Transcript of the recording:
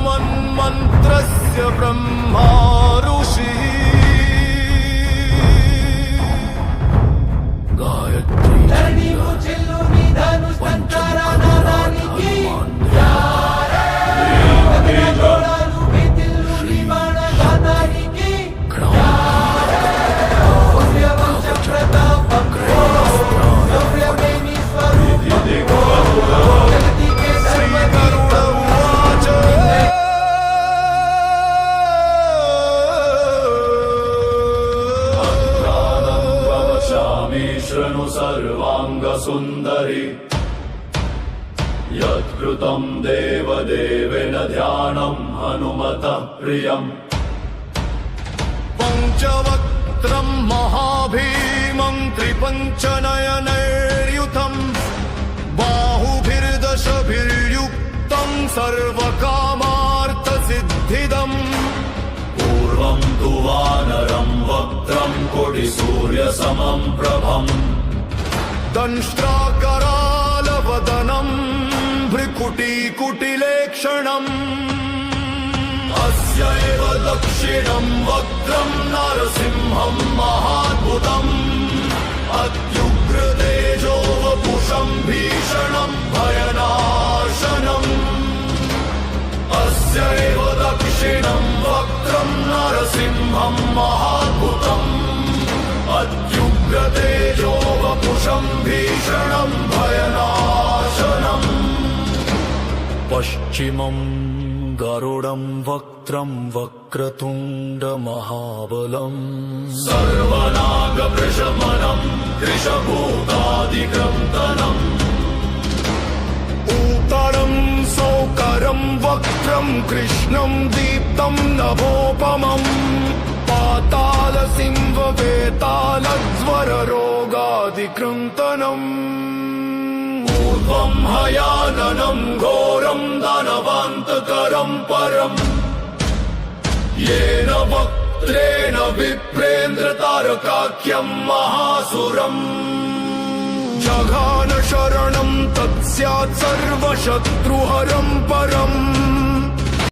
हनुमन्मन्त्रस्य ब्रह्मा ऋषिः गायत्री शृणु सर्वाङ्गसुन्दरि यत्कृतं देवदेवेन ध्यानं हनुमतः प्रियम् पञ्चवक्त्रं महाभीमं त्रिपञ्चनयनैर्युतं बाहुभिर्दशभिर्युक्तं सर्वकामार्थसिद्धिदम् पूर्वं तु वानरं वक्त्रं कोटिसूर्यसमं प्रभम् दंष्ट्राकरालवदनम् भ्रिकुटीकुटिलेक्षणम् अस्य एव दक्षिणं वक्त्रं नरसिंहं महाद्भुतम् अत्युग्रतेजो वपुषं भीषणं भयनाशनम् अस्य एव दक्षिणं वक्त्रं नरसिंहं महाद्भुतम् अत्युग्रतेजो वपुषं भीषणं भयनाशनम् पश्चिमं गरुडं वक्त्रं वक्रतुण्डमहाबलम् सर्वनागप्रशमनं कृशभूतादिक्रन्तनम् उत्तरं सौकरं वक्त्रं कृष्णं दीप्तं नभोपमम् पातालसिंहवेतालज्वररोगादिकृन्तनम् पूर्वं हयाननं घोरं दानवान्तकरं परम् येन वक्त्रेण विप्रेन्द्रतारकाख्यं महासुरम् जघान शरणं तत्स्यात् सर्वशत्रुहरं परम्